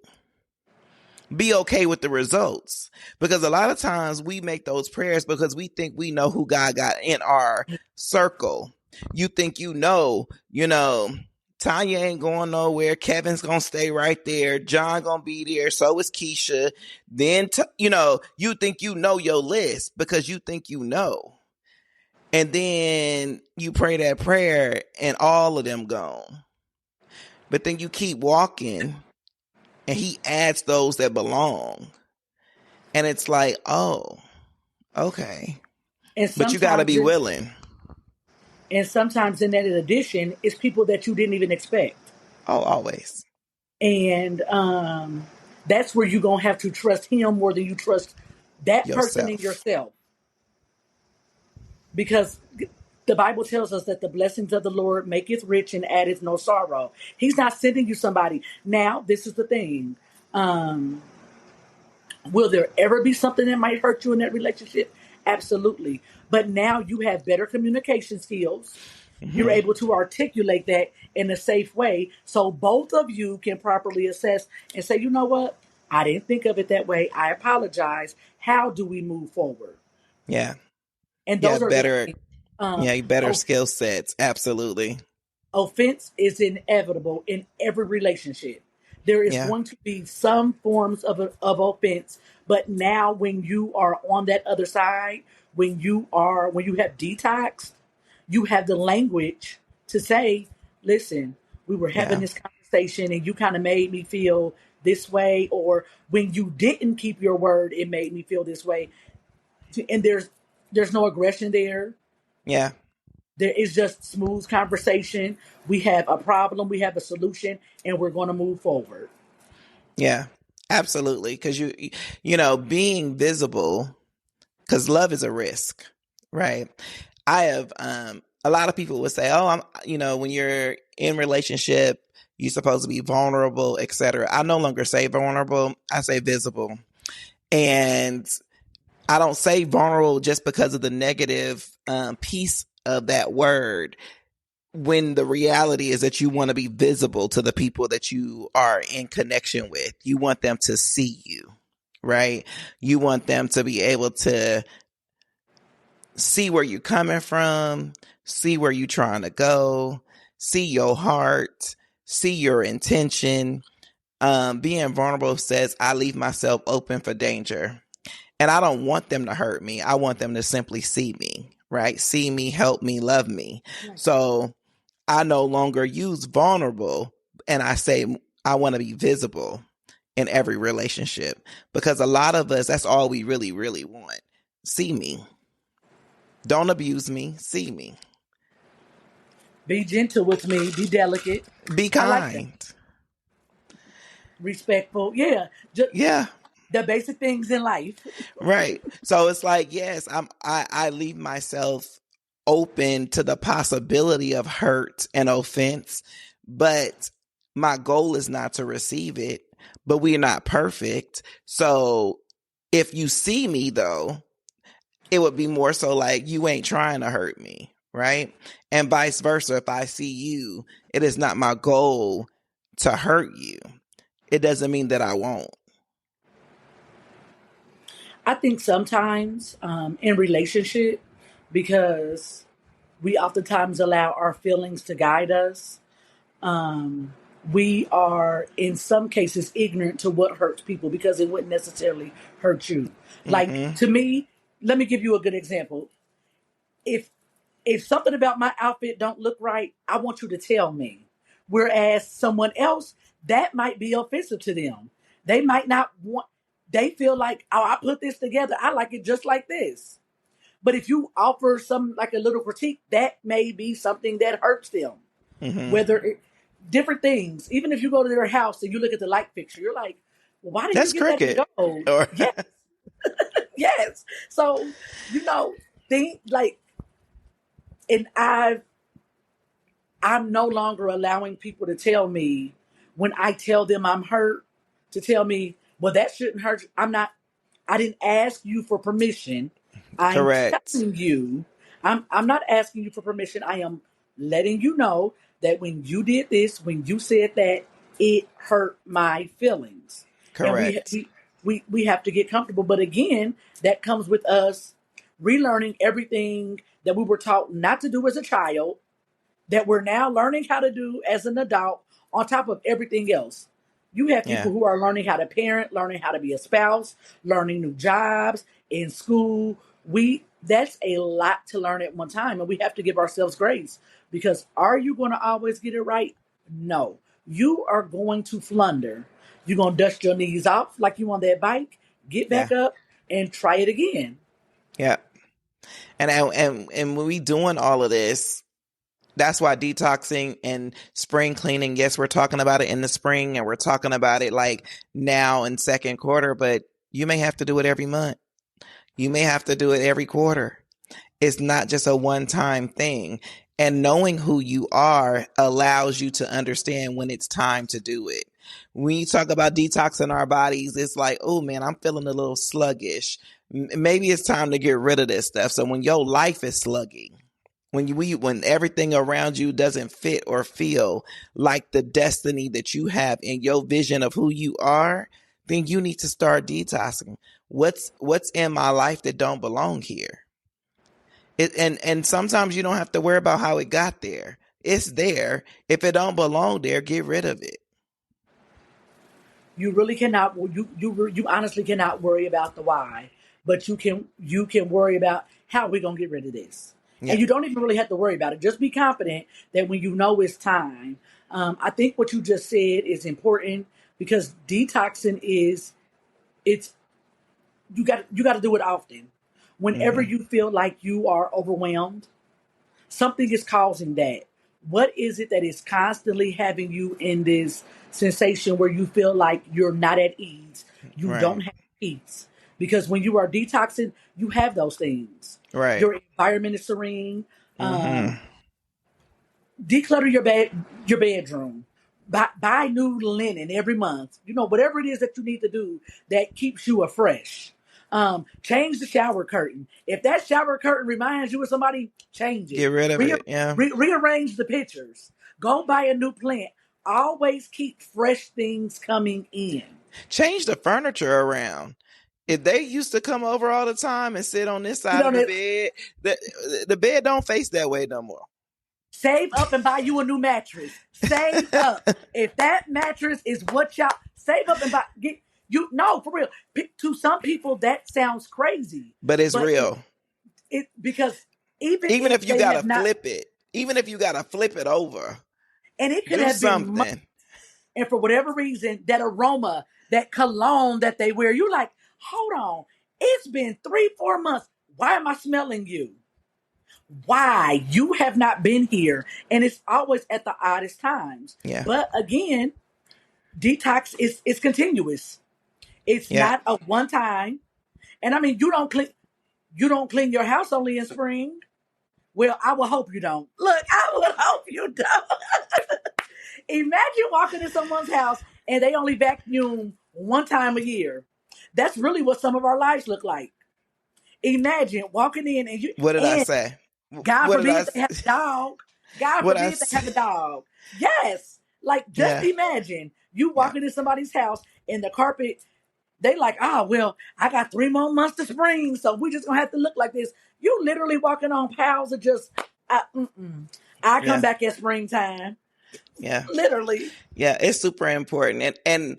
be okay with the results. Because a lot of times we make those prayers because we think we know who God got in our circle. You think Tanya ain't going nowhere. Kevin's going to stay right there. John going to be there. So is Keisha. Then, you think you know your list because you think you know. And then you pray that prayer and all of them gone. But then you keep walking and he adds those that belong. And it's like, oh, okay. And But you got to sometimes be willing. And sometimes in that addition, it's people that you didn't even expect. Oh, always. And that's where you're going to have to trust him more than you trust that person in Yourself. yourself. Because the Bible tells us that the blessings of the Lord maketh rich and addeth no sorrow. He's not sending you somebody. Now, this is the thing. Will there ever be something that might hurt you in that relationship? Absolutely. But now you have better communication skills. Mm-hmm. You're able to articulate that in a safe way so both of you can properly assess and say, you know what? I didn't think of it that way. I apologize. How do we move forward? Yeah. And Yeah, those are the better. things. Better skill sets. Absolutely. Offense is inevitable in every relationship. There is going to be some forms of offense, but now when you are on that other side, when you have detoxed, you have the language to say, listen, we were having Yeah. this conversation and you kind of made me feel this way, or when you didn't keep your word, it made me feel this way. And there's no aggression there. Yeah. There is just smooth conversation. We have a problem, we have a solution, and we're going to move forward. Yeah. Absolutely. Cause you know, being visible, cause love is a risk, right? I have, a lot of people would say, oh, when you're in relationship, you're supposed to be vulnerable, etc. I no longer say vulnerable. I say visible. And I don't say vulnerable just because of the negative piece of that word, when the reality is that you want to be visible to the people that you are in connection with. You want them to see you, right? You want them to be able to see where you're coming from, see where you're trying to go, see your heart, see your intention. Being vulnerable says I leave myself open for danger. And I don't want them to hurt me. I want them to simply see me, right? See me, help me, love me. So I no longer use vulnerable, and I say I want to be visible in every relationship, because a lot of us, that's all we really, really want. See me. Don't abuse me. See me. Be gentle with me, be delicate. Be I like that. kind. Respectful. Yeah. Just Yeah. the basic things in life. Right. So it's like, yes, I leave myself open to the possibility of hurt and offense, but my goal is not to receive it, but we're not perfect. So if you see me though, it would be more so like you ain't trying to hurt me, right? And vice versa. If I see you, it is not my goal to hurt you. It doesn't mean that I won't. I think sometimes in relationship, because we oftentimes allow our feelings to guide us, we are in some cases ignorant to what hurts people because it wouldn't necessarily hurt you. Like Mm-hmm. to me, let me give you a good example. If if something about my outfit don't look right, I want you to tell me. Whereas someone else, that might be offensive to them. They might not want, they feel like, oh, I put this together. I like it just like this. But if you offer some like a little critique, that may be something that hurts them. Mm-hmm. Whether it, different things, even if you go to their house and you look at the light fixture, you're like, well, why did you That's get that in cricket. gold? Or Yes, yes. So, you know, think like, and I'm no longer allowing people to tell me when I tell them I'm hurt to tell me, well, that shouldn't hurt you. I didn't ask you for permission. I'm correct. telling you, I'm not asking you for permission. I am letting you know that when you did this, when you said that, it hurt my feelings. And Correct. we have to get comfortable. But again, that comes with us relearning everything that we were taught not to do as a child, that we're now learning how to do as an adult on top of everything else. You have Yeah. people who are learning how to parent, learning how to be a spouse, learning new jobs in school. We That's a lot to learn at one time, and we have to give ourselves grace, because are you going to always get it right? No. You are going to flunder. You're going to dust your knees off like you on that bike, get Yeah. back up and try it again. Yeah. And when we doing all of this, that's why detoxing and spring cleaning, yes, we're talking about it in the spring and we're talking about it like now in second quarter, but you may have to do it every month. You may have to do it every quarter. It's not just a one-time thing. And knowing who you are allows you to understand when it's time to do it. When you talk about detoxing our bodies, it's like, oh man, I'm feeling a little sluggish. Maybe it's time to get rid of this stuff. So when your life is slugging, when everything around you doesn't fit or feel like the destiny that you have in your vision of who you are, then you need to start detoxing. What's in my life that don't belong here? And sometimes you don't have to worry about how it got there. It's there. If it don't belong there, get rid of it. You really cannot. You honestly cannot worry about the why, but you can worry about how we're gonna get rid of this. Yeah. And you don't even really have to worry about it. Just be confident that when you know it's time. I think what you just said is important because detoxing is it's you got to do it often. Whenever Hmm. you feel like you are overwhelmed, something is causing that. What is it that is constantly having you in this sensation where you feel like you're not at ease? You don't Right. have peace. Because when you are detoxing, you have those things. Right. Your environment is serene. Hmm. Declutter your bedroom. Buy new linen every month. Whatever it is that you need to do that keeps you afresh. Change the shower curtain. If that shower curtain reminds you of somebody, change Get it. rid of it. Yeah. Rearrange the pictures. Go buy a new plant. Always keep fresh things coming in. Change the furniture around. If they used to come over all the time and sit on this You side know of the that bed, the bed don't face that way no more. Save up and buy you a new mattress. Save up. If that mattress is what y'all save up and buy, get you no for real. To some people that sounds crazy, But it's but real. it because even Even if if you they gotta have not, flip it, even if you gotta flip it over, and it could do have been months, something. and for whatever reason, that aroma, that cologne that they wear, you like, hold on, it's been 3-4 months. Why am I smelling you? Why you have not been here? And it's always at the oddest times. Yeah. But again, detox is continuous. It's Yeah. not a one time. And I mean, you don't clean your house only in spring. Well, I will hope you don't. Look, I would hope you don't. Imagine walking in someone's house and they only vacuum one time a year. That's really what some of our lives look like. Imagine walking in What did I and say? God What did I? forbid they have a dog. God What I? forbid they have a dog. Yes. Like just Yeah. imagine you Yeah. walking in somebody's house and the carpet, they like, well, I got 3 more months to spring, so we just gonna have to look like this. You literally walking on piles of just I come Yeah. back at springtime. Yeah. Literally. Yeah. It's super important, and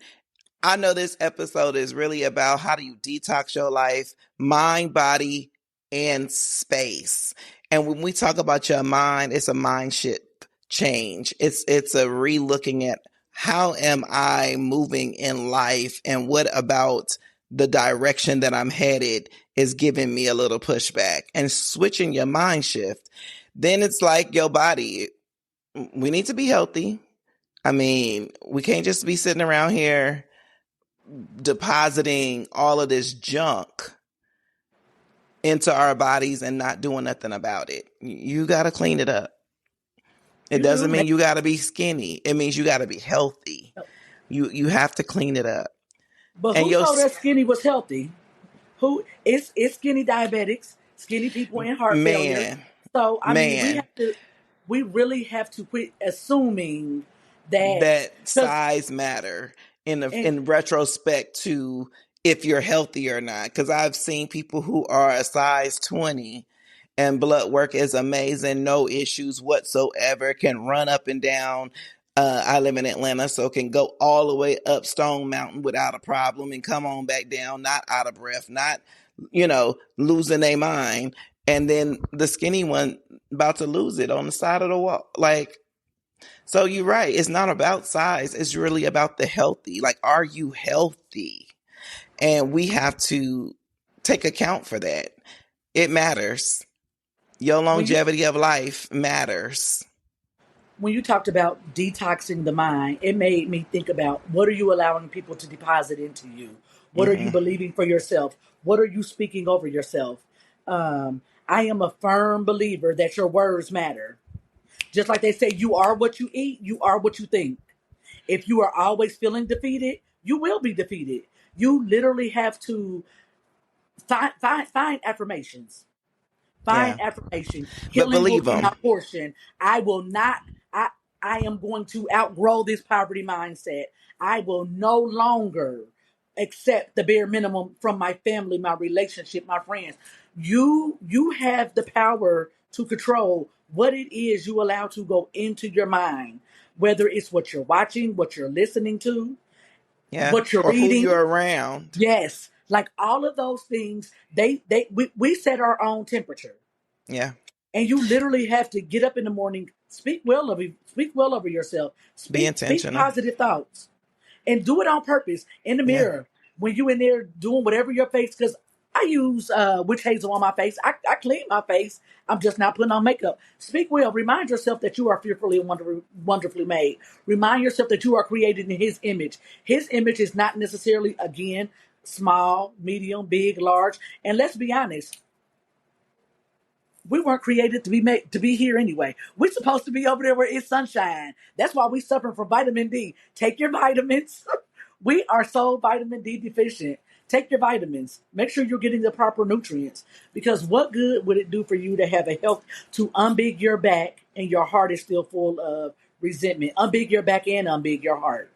I know this episode is really about how do you detox your life, mind, body, and space. And when we talk about your mind, it's a mind shift change. It's a re-looking at how am I moving in life and what about the direction that I'm headed is giving me a little pushback and switching your mind shift. Then it's like your body. We need to be healthy. I mean, we can't just be sitting around here depositing all of this junk into our bodies and not doing nothing about it. You got to clean it up. It You do. doesn't mean you got to be skinny. It means you got to be healthy. You have to clean it up. But And who told us skinny was healthy? Who it's skinny diabetics, skinny people in heart failure. man, So I mean, man, we really have to quit assuming that that because size matter and in retrospect to if you're healthy or not. Because I've seen people who are a size 20 and blood work is amazing, no issues whatsoever, can run up and down. I live in Atlanta, so can go all the way up Stone Mountain without a problem and come on back down, not out of breath, not, losing their mind. And then the skinny one about to lose it on the side of the wall. Like, so you're right. It's not about size. It's really about the healthy. Like, are you healthy? And we have to take account for that. It matters. Your when you longevity of life matters. when you talked about detoxing the mind, it made me think about what are you allowing people to deposit into you? What are you Hmm. believing for yourself? What are you speaking over yourself? I am a firm believer that your words matter. Just like they say, you are what you eat, you are what you think. If you are always feeling defeated, you will be defeated. You literally have to find affirmations. Find Yeah. affirmation. But Healing will believe be my them. portion. I will not. I I am going to outgrow this poverty mindset. I will no longer accept the bare minimum from my family, my relationship, my friends. You have the power to control what it is you allow to go into your mind, whether it's what you're watching, what you're listening to, Yeah. what you're Or who reading. you're around. Yes, like all of those things, we set our own temperature. Yeah. And you literally have to get up in the morning, speak well over yourself, Be speak intentional. positive thoughts, and do it on purpose in the Yeah. mirror when you in there doing whatever your face. Because I use witch hazel on my face. I clean my face. I'm just not putting on makeup. Speak well. Remind yourself that you are fearfully and wonderfully made. Remind yourself that you are created in His image. His image is not necessarily, again, small, medium, big, large. And let's be honest, we weren't created to be made to be here anyway. We're supposed to be over there where it's sunshine. That's why we suffering from vitamin D. Take your vitamins. We are so vitamin D deficient. Take your vitamins. Make sure you're getting the proper nutrients. Because what good would it do for you to have a health to unbig your back and your heart is still full of resentment? Unbig your back and unbig your heart.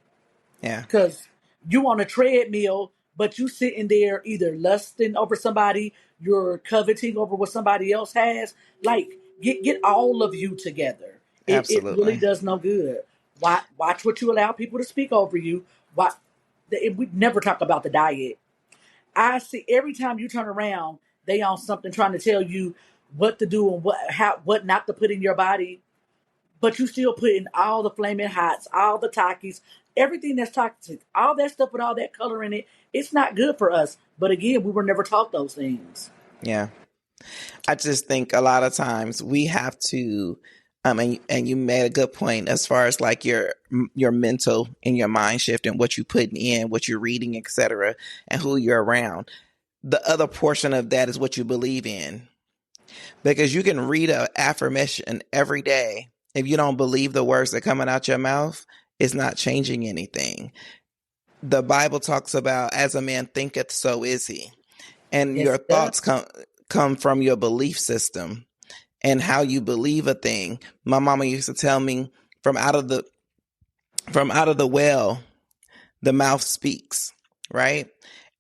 Yeah. Because you on a treadmill, but you sitting there either lusting over somebody, you're coveting over what somebody else has. Like, get all of you together. It really Absolutely. does no good. Watch what you allow people to speak over you. We never talk about the diet. I see every time you turn around, they on something trying to tell you what to do and what not to put in your body, but you still put in all the flaming hots, all the Takis, everything that's toxic, all that stuff with all that color in it. It's not good for us. But again, we were never taught those things. Yeah. I just think a lot of times we have to, and you made a good point as far as like your mental and your mind shift and what you putting in, what you're reading, etc., and who you're around. The other portion of that is what you believe in, because you can read an affirmation every day. If you don't believe the words that coming out your mouth, it's not changing anything. The Bible talks about as a man thinketh, so is he. And Yes, your it does. thoughts come from your belief system and how you believe a thing. My mama used to tell me, from out of the well, the mouth speaks, right?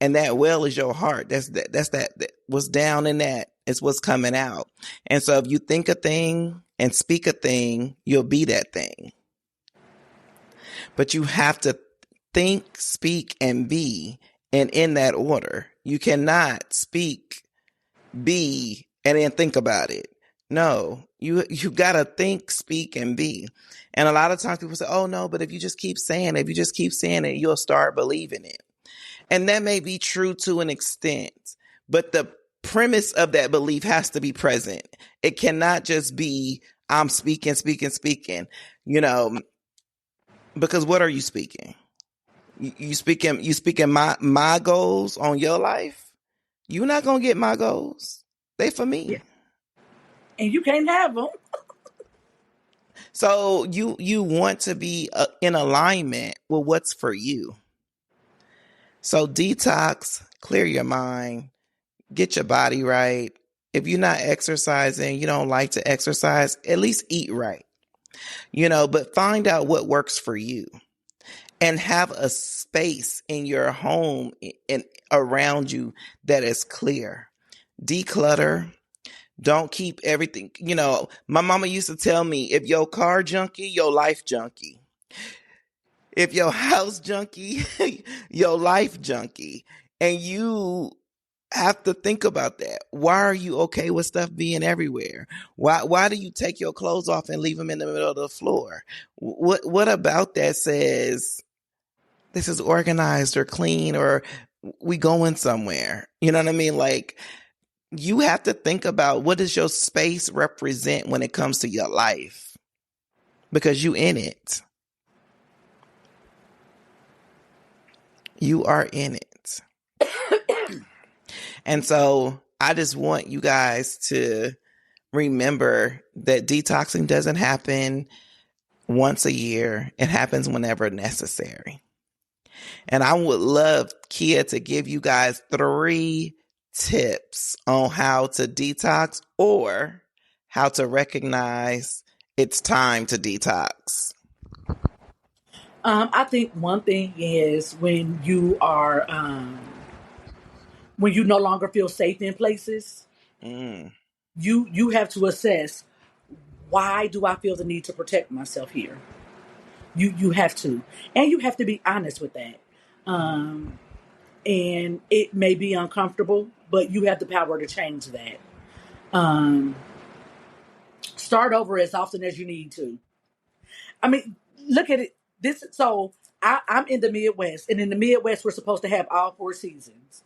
And that well is your heart. That what's down in that is what's coming out. And so if you think a thing and speak a thing, you'll be that thing. But you have to think, speak, and be, and in that order. You cannot speak, be, and then think about it. No, you gotta think, speak, and be. And a lot of times people say, oh no, but if you just keep saying it, you'll start believing it. And that may be true to an extent, but the premise of that belief has to be present. It cannot just be, I'm speaking, because what are you speaking? You speaking my goals on your life? You're not going to get my goals. They for me. Yeah. And you can't have them. So you want to be in alignment with what's for you. So detox, clear your mind, get your body right. If you're not exercising, you don't like to exercise, at least eat right. But find out what works for you and have a space in your home and around you that is clear. Declutter. Don't keep everything. My mama used to tell me, if your car junkie, your life junkie. If your house junkie, your life junkie. And you have to think about that. Why are you okay with stuff being everywhere? Why do you take your clothes off and leave them in the middle of the floor? What about that says this is organized or clean or we going somewhere? You know what I mean? Like, you have to think about, what does your space represent when it comes to your life? Because you in it. You are in it. And so I just want you guys to remember that detoxing doesn't happen once a year. It happens whenever necessary. And I would love Kia to give you guys 3 tips on how to detox or how to recognize it's time to detox. I think one thing is when you are when you no longer feel safe in places, Mm. you have to assess, why do I feel the need to protect myself here? You have to, and you have to be honest with that. And it may be uncomfortable, but you have the power to change that. Start over as often as you need to. I mean, look at it. I'm in the Midwest, and in the Midwest, we're supposed to have all 4 seasons.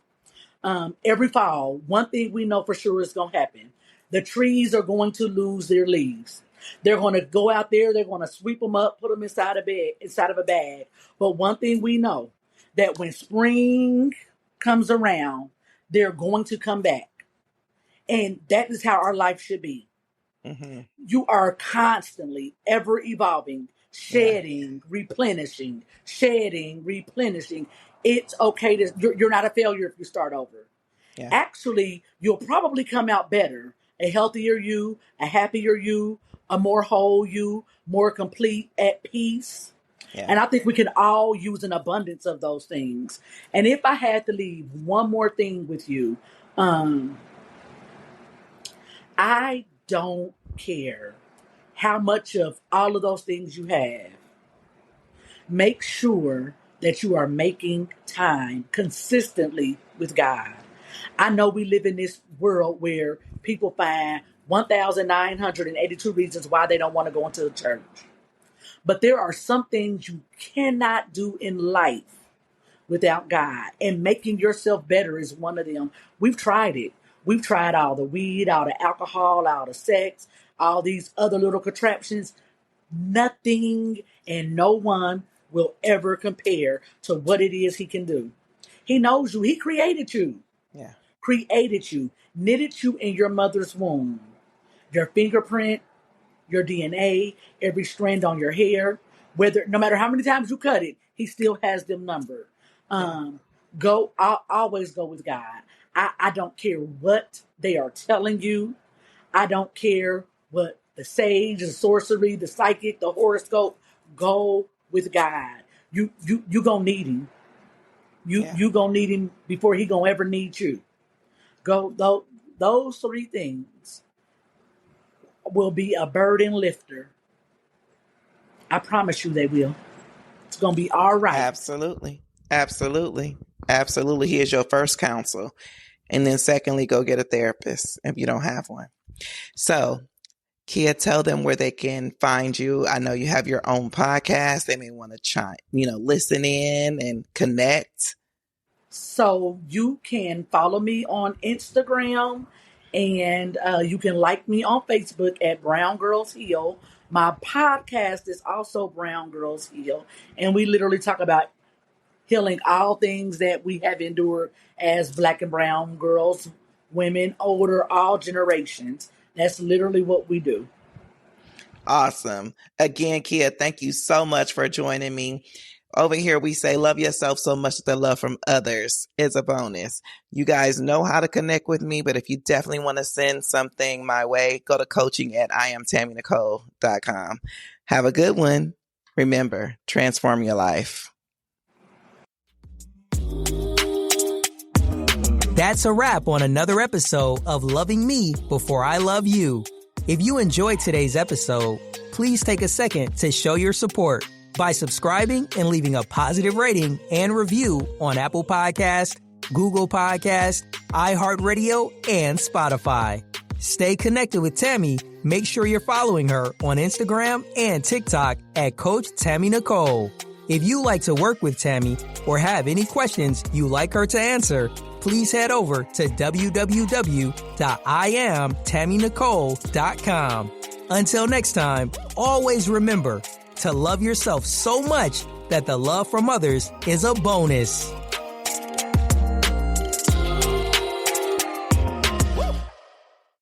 Every fall, one thing we know for sure is going to happen. The trees are going to lose their leaves. They're going to go out there. They're going to sweep them up, put them inside of a bag. But one thing we know, that when spring comes around, they're going to come back. And that is how our life should be. Mm-hmm. You are constantly ever evolving, shedding, replenishing, shedding, replenishing. It's okay you're not a failure if you start over. Yeah. Actually, you'll probably come out better, a healthier you, a happier you, a more whole you, more complete, at peace. Yeah. And I think we can all use an abundance of those things. And if I had to leave one more thing with you, I don't care how much of all of those things you have. Make sure that you are making time consistently with God. I know we live in this world where people find 1,982 reasons why they don't want to go into the church. But there are some things you cannot do in life without God. And making yourself better is one of them. We've tried it. We've tried all the weed, all the alcohol, all the sex, all these other little contraptions. Nothing and no one will ever compare to what it is he can do. He knows you. He created you. Yeah. Created you. Knitted you in your mother's womb. Your fingerprint, your DNA, every strand on your hair, no matter how many times you cut it, he still has them numbered. Always go with God. I don't care what they are telling you. I don't care what the sage, the sorcery, the psychic, the horoscope. Go with God. You gonna need him. You gonna need him before he gonna ever need you. Go. Those 3 things will be a burden lifter. I promise you they will. It's gonna be all right. Absolutely. He is your first counsel. And then secondly, go get a therapist if you don't have one. So, Kia, tell them where they can find you. I know you have your own podcast. They may want to listen in and connect. So you can follow me on Instagram, and you can like me on Facebook at Brown Girls Heal. My podcast is also Brown Girls Heal, and we literally talk about healing all things that we have endured as Black and brown girls, women, older, all generations. That's literally what we do. Awesome. Again, Kia, thank you so much for joining me. Over here, we say love yourself so much that the love from others is a bonus. You guys know how to connect with me, but if you definitely want to send something my way, go to coaching@IamTammyNicole.com. Have a good one. Remember, transform your life. That's a wrap on another episode of Loving Me Before I Love You. If you enjoyed today's episode, please take a second to show your support by subscribing and leaving a positive rating and review on Apple Podcast, Google Podcast, iHeartRadio, and Spotify. Stay connected with Tammy. Make sure you're following her on Instagram and TikTok at Coach Tammy Nicole. If you like to work with Tammy or have any questions you like her to answer, please head over to www.IamTammyNicole.com. Until next time, always remember to love yourself so much that the love from others is a bonus.